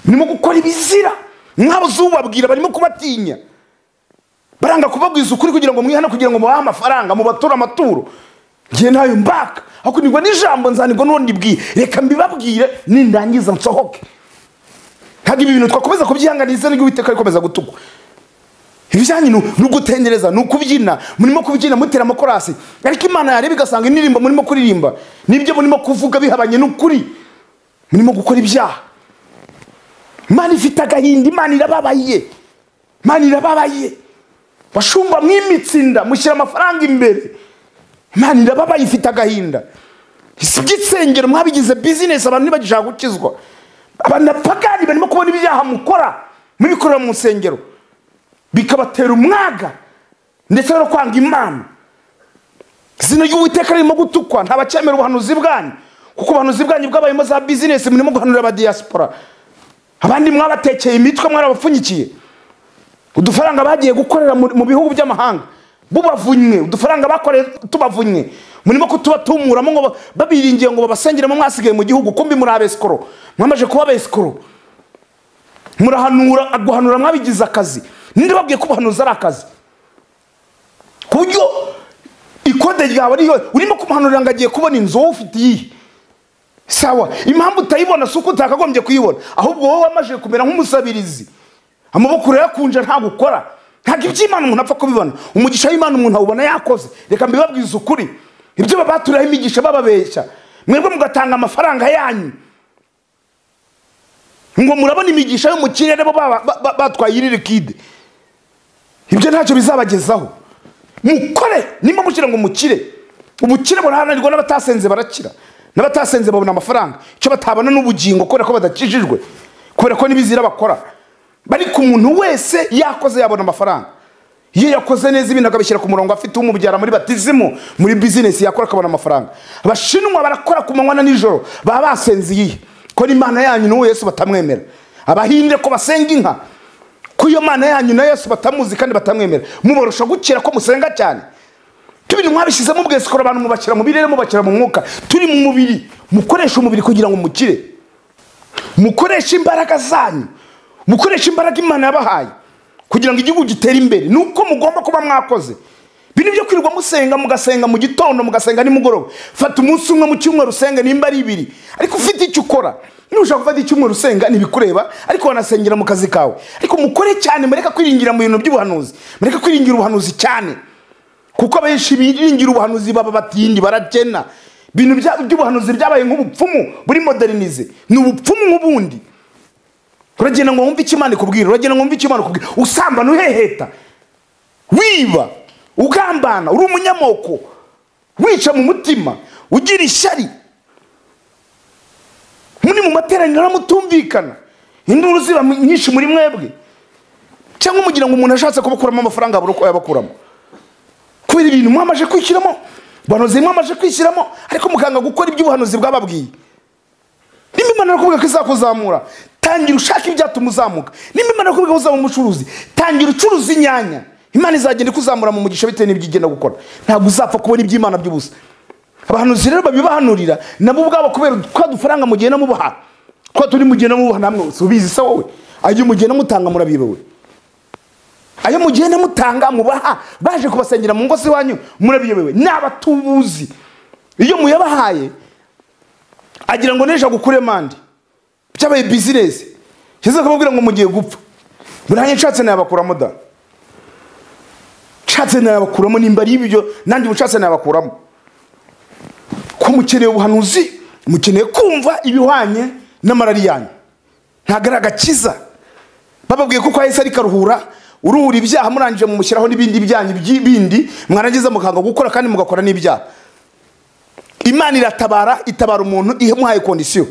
[SPEAKER 1] murimo gukora ibizira, mwabuzubabwira barimo kubatinya, baranga kubabwiza ukuri kugira ngo mwihane, kugira ngo mubahe amafaranga, mubatura amaturo. Ngiye nayo mbaka, ako nigwa n'ijambo nzanirwa n'uwo ndibwiye, reka mbibabwire nindangiza nsohoke. Ntabwo ibi bintu twakomeza kubyihanganiza n'ibyo Uwiteka arikomeza gutukwa. Ibijyanye no gutendereza, no kubyina, murimo kubyina mutera amakorasi, ariko Imana yareba igasanga indirimbo murimo kuririmba nibyo murimo kuvuga bihabanye n'ukuri, murimo gukora ibyaha. Imana ifite agahinda, Imana irababaye, Imana irababaye. Bashumba mwimitsinda mushyira amafaranga imbere, Imana irababaye, ifite agahinda. Iby'isengero mwabigize business, abantu ntibagishaka gukizwa. Abanapagani barimo kubona ibyaha mukora mubikorera mu nsengero, bikabatera umwaga ndetse no kwanga Imana. Izina ry'Uwiteka ririmo gutukwa, ntabacyemera ubuhanuzi bwanyu, kuko ubuhanuzi bwanyu bwabayemo za business, murimo guhanura aba diaspora. Abandi mwabatekeye imitwe, mwarabapfunyikiye. Udufaranga bagiye gukorera mu bihugu by'amahanga bubavunywe, udufaranga bakoreye tubavunywe, murimo kutubatumuramo ngo babiringiye ngo babasengeremo, mwasigaye mu gihugu kumbi muri abeskoro, mwamaje kuba abeskoro. Murahanura, guhanura mwabigize akazi. Ninde babwiye ko ubuhanuzi ari akazi? Kubyo ikode ryawe ariyo urimo kumuhanurira ngo agiye kubona inzu wowe ufite iyi. Sawa, impamvu utayibona suko utakagombye kuyibona, ahubwo wowe wamaje kumera nk'umusabirizi, amaboko yakunje nta gukora. Ntabwo iby'Imana umuntu apfa kubibona, umugisha w'Imana umuntu awubona yakoze. Reka mbibabwize ukuri, ibyo babaturaho imigisha bababeshya, mwebwe mugatanga amafaranga yanyu ngo murabona imigisha yo mu kirere bo batwaye iri likide. Ibyo ntacyo bizabagezaho. Mukore nimba mushyira ngo mukire. Ubukire burahanirwa n'abatasenze barakira, n'abatasenze babona amafaranga, icyo batabona n'ubugingo kubera ko badakijijwe, kubera ko n'ibizira bakora. Bari ku muntu wese yakoze yabona amafaranga. Iyo yakoze neza ibintu akabishyira ku murongo, afite umubyara muri batizimu, muri business yakora akabona amafaranga. Abashinwa barakora ku manywa na nijoro, baba basenziye ko Imana yanyu n'uwo Yesu batamwemera. Abahinde ko basenga inka, ko iyo Mana yanyu na Yesu batamuzi kandi batamwemera. Muborosha gukira ko musenga cyane. Tubiri mwabishizemo bwesikora abantu mubakira mu birere, mubakira mu mwuka. Turi mu mubiri, mukoresha umubiri kugira ngo mukire. Mukoresha imbaraga zanyu, mukoresha imbaraga Imana yabahaye kugira ngo igihugu gitere imbere. Nuko mugomba kuba mwakoze. Bini byo kwirirwa musenga, mugasenga mu gitondo, mugasenga nimugoroba. Fata umunsi umwe mu cyumweru usenga nimba ari 2, ariko ufite icyo ukora. Nushaka gufata icyumweru usenga nibikureba, ariko wanasengera mu kazi kawe. Ariko mukore cyane, mureka kwiringira mu bintu by'ubuhanuzi, mureka kwiringira ubuhanuzi cyane, kuko abenshi biringira ubuhanuzi baba batindi barakena. Bintu by'ubuhanuzi byabaye nk'ubupfumu buri modernize, ni ubupfumu nk'ubundi. Uragenda ngo wumve Imana ikubwira, uragenda ngo wumve Imana ikubwira, usambana uheheta, wiba, ugambana, uri umunyamoko, wica mu mutima, ugira ishyari, muri mu materaniro mutumvikana, induru ziba nyinshi muri mwebwe. Cyangwa mugira ngo umuntu ashatse kubakuramo amafaranga abura uko yabakuramo, kubera ibintu mwamaje kwishyiramo, ubuhanuzi mwamaje kwishyiramo, ariko mukanga gukora iby'ubuhanuzi bwababwiye. Nimba Imana nakubwira ko izakuzamura, tangira ushaka ibyatuma uzamuka. Nimba Imana nakubwira ko uzaba umucuruzi, tangira ucuruza inyanya. Imana izagenda ikuzamura mu mugisha bitewe n'ibyo igenda gukora. Ntabwo uzapfa kubona iby'Imana by'ubusa. Abahanuzi rero babibahanurira nabo ubwabo, kubera ko dufaranga mugenda mubaha, ko turi mugenda mubaha namwe subizi se wowe. Ayo mugenda mutanga murabibewe, ayo mugenda mutanga mubaha baje kubasengera mu ngo se wanyu murabibewe. N'abatubuzi iyo muyabahaye agira ngo neje gukure mandi byabaye business, kiza kubabwira ngo mugiye gupfa. Buranye nshatse nabakuramo da, nshatse nabakuramo nimba ari ibyo, nanjye mushatse nabakuramo. Ko mukeneye ubuhanuzi, mukeneye kumva ibihwanye n'amarari yanyu, ntagaragakiza. Bababwiye ko kwa Yesu ari karuhura, uruhura ibyaha murangije mu mushyiraho n'ibindi byanyu bindi, mwarangiza mukanga gukora kandi mugakora n'ibyaha. Imana iratabara, itabara umuntu imuhaye condition.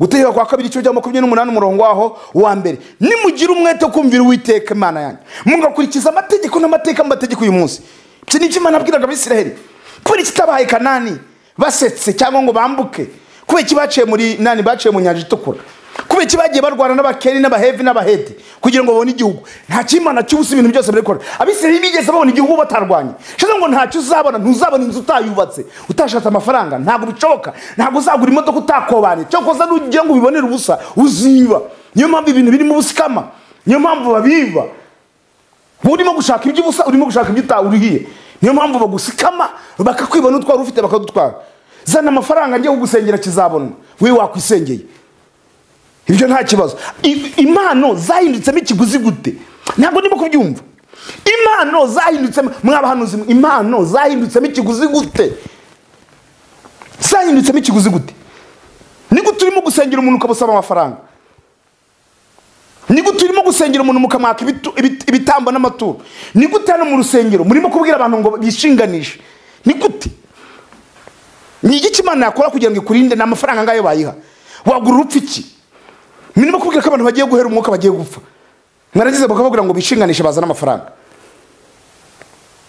[SPEAKER 1] Gutegeka kwa 2:28 umurongo waho wa mbere, nimugira umwete kumvira Uwiteka Imana yanyu, mugakurikiza amategeko n'amateka amategeko uyu munsi. Iki ni Imana abwiraga Abisiraheli. Kubera kitabahaye Kanani basetse cyangwa ngo bambuke, kubera iki baciye muri nani baciye mu nyanja itukura kubera iki bagiye barwana n'abakeri n'abahevi n'abaheti kugira ngo babone igihugu nta kimana cy'ubusa ibintu byose barikora abisirayeli bigeze babona igihugu batarwanye shize ngo ntacyo uzabona ntuzabona inzu utayubatse utashatse amafaranga ntabwo bicoka ntabwo uzagura imodoka utakobanye cyo koza n'ugiye ngo ubibonere ubusa uziba niyo mpamvu ibintu birimo ubusikama niyo mpamvu babiba urimo gushaka iby'ubusa urimo gushaka iby'utawurihiye niyo mpamvu bagusikama bakakwibona utwara ufite bakadutwara zana amafaranga ngiye kugusengera kizabonwa we wakwisengeye ibyo nta kibazo impano zahindutsemo ikiguzi gute ntabwo ndimo kubyumva impano zahindutsemo mwabahanuzi impano zahindutsemo ikiguzi gute zahindutsemo ikiguzi gute niko turimo gusengera umuntu ukabusaba amafaranga niko turimo gusengera umuntu mukamwaka ibitambo n'amaturo niko utana mu rusengero murimo kubwira abantu ngo bishinganishe nikuti ni iki Imana yakora kugira ngo ikurinde n'amafaranga ngayo bayiha wagura urupfu iki murimo kubwira ko abantu bagiye guhera umwuka bagiye gupfa mwaragize bakavuga ngo bishinganishe bazana amafaranga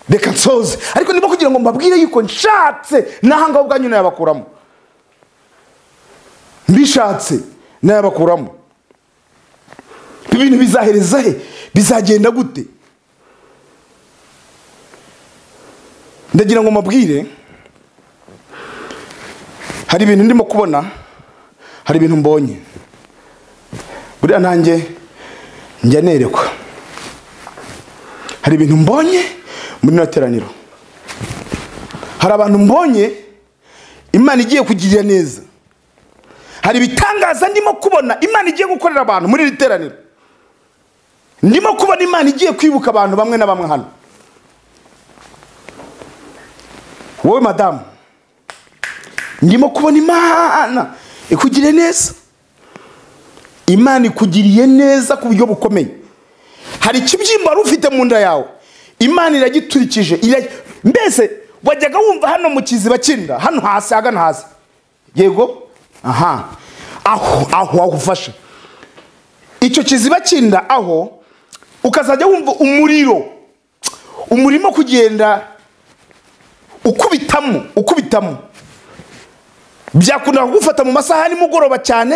[SPEAKER 1] reka nsoze ariko ndimo kugira ngo mbabwire yuko nshatse nahanga ubwanyu nayabakuramo mbishatse nayabakuramo ibintu bizahereza he bizagenda gute ndagira ngo mbabwire hari ibintu ndimo kubona hari ibintu mbonye buriya nanjye njya nerekwa hari ibintu mbonye muri nateraniro hari abantu mbonye Imana igiye kugirira neza hari ibitangaza ndimo kubona Imana igiye gukorera abantu muri literaniro ndimo kubona Imana igiye kwibuka abantu bamwe na bamwe hano wowe madamu ndimo kubona Imana ikugiriye neza Imana ikugiriye neza ku buryo bukomeye hari ikibyimba ufite mu nda yawe Imana iragiturikije mbese wajyaga wumva hano mu kiziba cy'inda hano hasi hagana hasi yego aha aho ufashe icyo kiziba cy'inda aho ukazajya wumva umurimo kugenda ukubitamo byakunda kugufata mu masaha nimugoroba cyane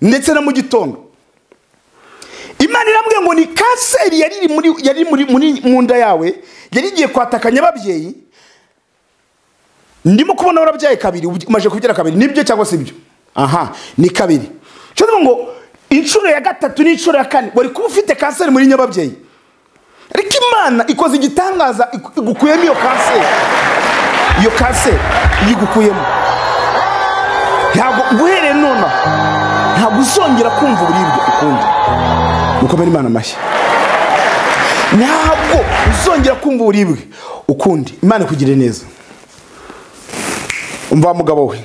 [SPEAKER 1] ndetse na mu gitondo Imana irambwiye ngo ni kanseri yari muri mu nda yawe yari igiye kwatakanya ababyeyi ndimo kubona warabyaye kabiri umaje kubyara kabiri nibyo cyangwa se ibyo aha ni kabiri cyo ngo inshuro ya gatatu n'inshuro ya kane wari kuba ufite kanseri muri nyababyeyi ariko Imana ikoze igitangaza igukuyemo iyo kanseri igukuyemo ntabwo guhereye none ntabwo uzongera kumva uburibwe ukundi ukomera Imana amashyi ntabwo uzongera kumva uburibwe ukundi Imana ikugire neza umva mugabo we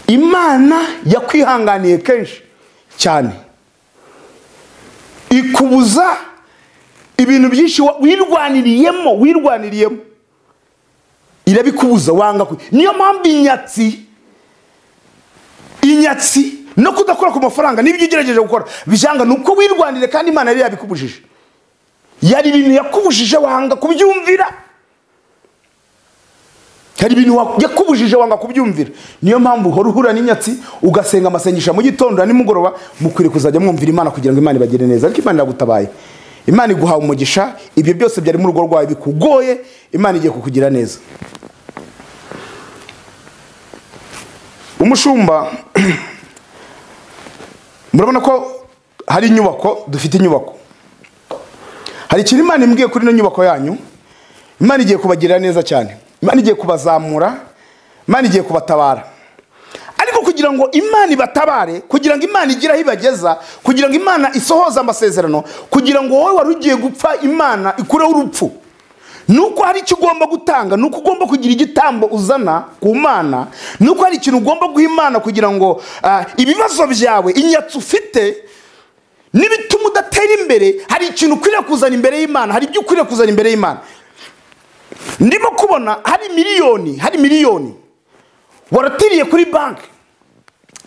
[SPEAKER 1] Imana yakwihanganiye kenshi cyane ikubuza ibintu byinshi wirwaniriyemo irabikubuza wanga niyo mpamvu inyatsi no kudakora ku mafaranga nibyo ugerageje gukora bijanga nuko wirwanire kandi Imana yari yabikubujije yari ibintu yakubujije wanga kubyumvira hari ibintu yakubujije wanga kubyumvira niyo mpamvu uhora uhura n'inyatsi ugasenga amasengesho mu gitondo na nimugoroba mukwiriye kuzajya mwumvira Imana kugira ngo Imana ibagire neza ariko Imana iragutabaye Imana iguha umugisha ibyo byose byari mu rugo rwawe bikugoye Imana igiye kukugira neza umushumba murabona ko hari inyubako dufite inyubako hari ikintu Imana imbwiye kuri ino nyubako yanyu Imana igiye kubagirira neza cyane Imana igiye kubazamura Imana igiye kubatabara ariko kugira ngo Imana ibatabare kugira ngo Imana igire aho ibageza kugira ngo Imana isohoze amasezerano kugira ngo wowe wari ugiye gupfa Imana ikureho urupfu nuko hari icyo ugomba gutanga nuko ugomba kugira igitambo uzana ku Mana nuko hari ikintu ugomba guha Imana kugira ngo ibibazo byawe inyatsi ufite n'ibituma udatera imbere hari ikintu ukwiriye kuzana imbere y'Imana hari ibyo ukwiriye kuzana imbere y'Imana ndimo kubona hari miliyoni waratiriye kuri banki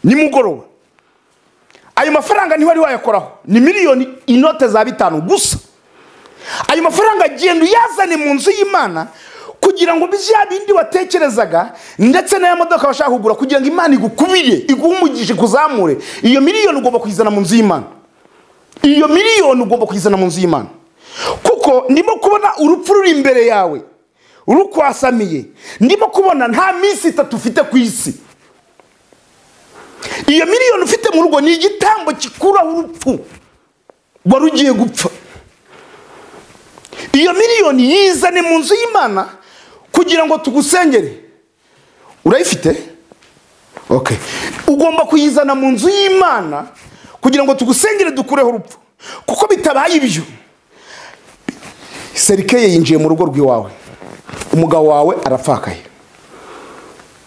[SPEAKER 1] nimugoroba ayo mafaranga ntiwari wayakoraho ni miliyoni inote za 5 gusa ayo mafaranga agenda uyazane mu nzu y'Imana kugira ngo bya bindi watekerezaga ndetse n'aya modoka washaka kugura kugira ngo Imana igukubire iguhe umugisha kuzamure, iyo miliyoni ugomba kuyizana mu nzu y'Imana. Iyo miliyoni ugomba kuyizana mu nzu y'Imana, kuko ndimo kubona urupfu ruri imbere yawe urukwasamiye. Ndimo kubona nta minsi 3 ufite ku isi. Iyo miliyoni ufite mu rugo ni igitambo kikuraho urupfu wari ugiye gupfa. Iyo miliyoni yizane mu nzu y'Imana kugira ngo tugusengere. Urayifite? Okay. Ugomba kuyizana mu nzu y'Imana kugira ngo tugusengere dukureho urupfu. Kuko bitabaye ibyo, serikeye yinjiye mu rugo rw'iwawe, umugabo wawe arapfakaye.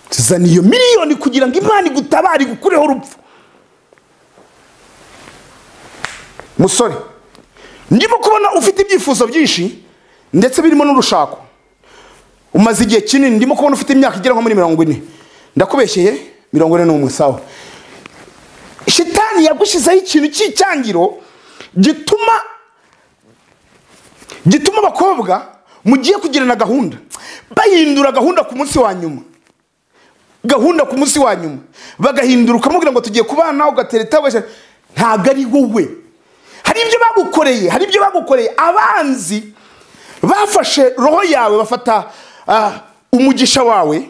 [SPEAKER 1] Zana iyo miliyoni kugira ngo Imana igutabare gukureho urupfu. Musore, ndimo kubona ufite ibyifuzo byinshi ndetse birimo n'urushako. Umaze igihe kinini, ndimo kubona ufite imyaka igera nko muri 40. Ndakubeshyeye 41 sawa. Shitani yagushizeho ikintu cy'icyangiro gituma abakobwa mugiye kugirana gahunda bahindura gahunda ku munsi wa nyuma. Gahunda ku munsi wa nyuma bagahindura, ukamubwira ngo tugiye kubana, ugatereta wese. Ntabwo ari wowe. Hari ibyo bagukoreye, abanzi bafashe roho yawe, bafata umugisha wawe,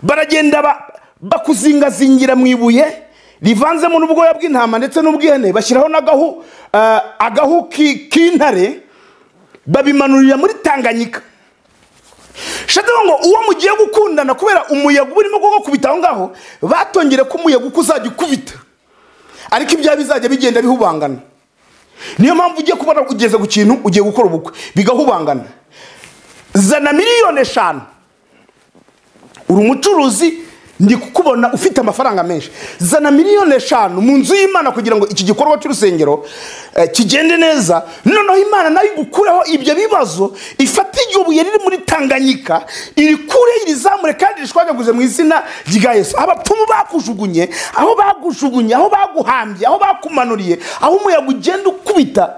[SPEAKER 1] baragenda bakuzingazingira mu ibuye rivanzemo n'ubwoya bw'intama ndetse n'ubw'ihene, bashyiraho agahu k'intare, babimanurira muri Tanganyika. Shadabo ngo uwo mugiye gukundana kubera umuyaga urimo kugukubita aho ngaho, batongere ko umuyaga ukuzajya ukubita, ariko ibya bizajya bigenda bihubangana. Niyo mpamvu ugiye kubona ugeze ku kintu ugiye gukora ubukwe bigahubangana. Zana miliyoni 5. Uri umucuruzi, ndi kukubona ufite amafaranga menshi. Zana miliyoni 5 mu nzu y'Imana kugira ngo iki gikorwa cy'urusengero kigende neza. Noneho Imana nayo igukureho ibyo bibazo, ifata ibuye riri muri Tanganyika, irikure irizamure kandi rishwanyaguze mu izina rya Yesu. Abapfumu bakujugunye, aho bagujugunye, aho baguhambye, aho bakumanuriye, aho umuyaga ugenda ukubita,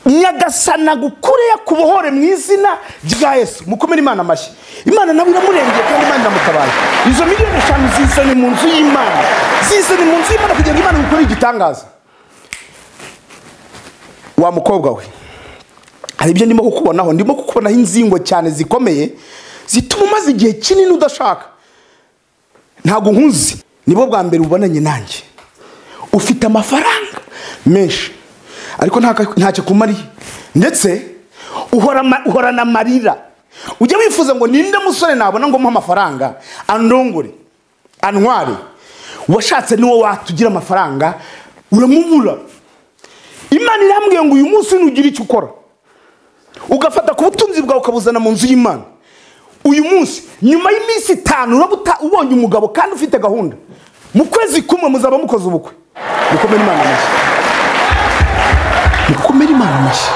[SPEAKER 1] Nyagasana gukure yakubohore mu izina rya Yesu. Mukomere Imana amashyi. Imana nawe iramurengeye kandi Imana iramutabaye. Izo miliyoni 5 zizane mu nzu y'Imana. Zizane mu nzu y'Imana kugira ngo Imana igukore igitangaza. Wa mukobwa we, hari ibyo ndimo kukubonaho, ndimo kukubonaho inzingo cyane zikomeye zituma umaze igihe kinini udashaka. Ntabwo nkuzi, nibo bwa mbere ubonanye nanjye. Ufite amafaranga menshi, ariko ntacyo kumariye, ndetse uhorana amarira. Ujya wifuza ngo ninde musore nabona ngo muha amafaranga andongore antware. Washatse niwo watugira amafaranga, uramubura. Imana irambwiye ngo uyu munsi nugira icyo ukora, ugafata ku butunzi bwawe ukabuzana mu nzu y'Imana. Uyu munsi nyuma y'iminsi 5 urabuta ubonye umugabo kandi ufite gahunda, mu kwezi kumwe muzaba mukoze ubukwe. Mukomere Imana amashyi. Mukomere Imana amashyi.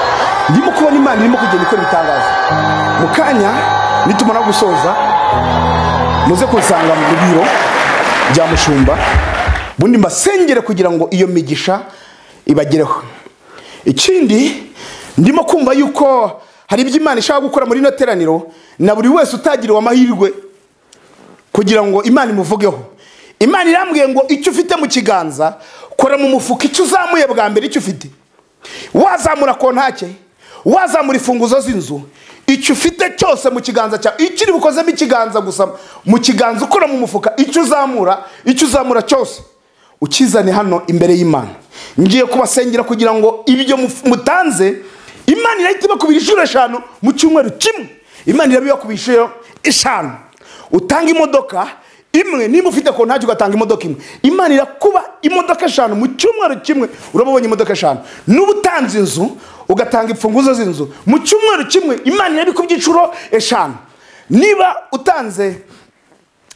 [SPEAKER 1] Ndimo kubona Imana irimo kugenda ikora ibitangaza. Mukanya nitumara gusoza muze kunsanga mu biro bya mushumba, bundi mbasengere kugira ngo iyo migisha ibagereho. Ikindi ndimo kumva yuko hari ibyo Imana ishaka gukora muri no teraniro, na buri wese utagiriwe amahirwe kugira ngo Imana imuvugeho. Imana irambwiye ngo icyo ufite mu kiganza kora mu mufuka, icyo uzamuye bwa mbere icyo ufite. Wazamura kontake, wazamura ifunguzo z'inzu, icyo ufite cyose mu kiganza cyawe, ikiri bukozemo ikiganza gusa mu kiganza ukora mu mufuka, icyo uzamura cyose ukizane hano imbere y'Imana. Ngiye kubasengera kugira ngo ibyo mutanze Imana irahita ibakubira 5 mu cyumweru kimwe. Imana irabibakubisha 5. Utanga imodoka imwe, niba ufite kontake ugatanga imodoka imwe, Imana irakuba imodoka 5 mu cyumweru kimwe. Urabonye imodoka 5. N'ubutanze inzu ugatanga imfunguzo z'inzu mu cyumweru kimwe, Imana irabikubye 5. Niba utanze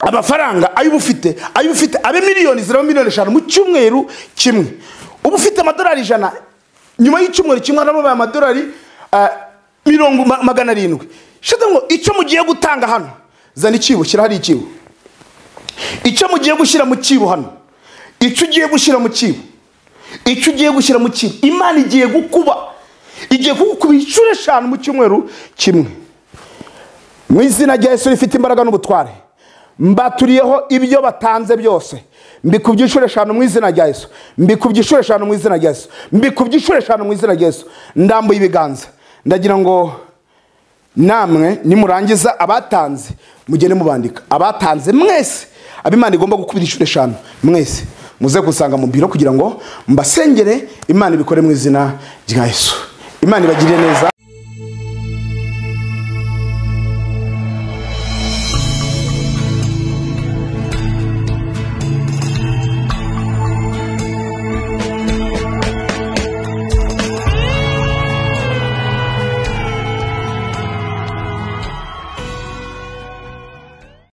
[SPEAKER 1] amafaranga ayo ufite abe miliyoni 5 mu cyumweru kimwe, ubu ufite amadolari 100, nyuma y'icyumweru kimwe araba amadolari 700. Shada ngo icyo mugiye gutanga hano, zana ikibo, shyira hari ikibo. Icyo mugiye gushyira mu kibo hano, icyo ugiye gushyira mu kibo, Imana igiye gukuba 5 mu cyumweru kimwe. mu izina rya Yesu rifite imbaraga n'ubutware, mbaturiyeho ibyo batanze byose, mbikubye inshuro 5 mu izina rya Yesu, mbikubye inshuro 5 mu izina rya Yesu, mbikubye inshuro 5 mu izina rya Yesu. Ndambuye ibiganza, ndagira ngo namwe nimurangiza abatanze mugende mubandika abatanze mwese, abimana igomba gukubira inshuro 5 mwese muze gusanga mu biro kugira ngo mbasengere, Imana ibikore mu izina rya Yesu. Imana ibagirire neza.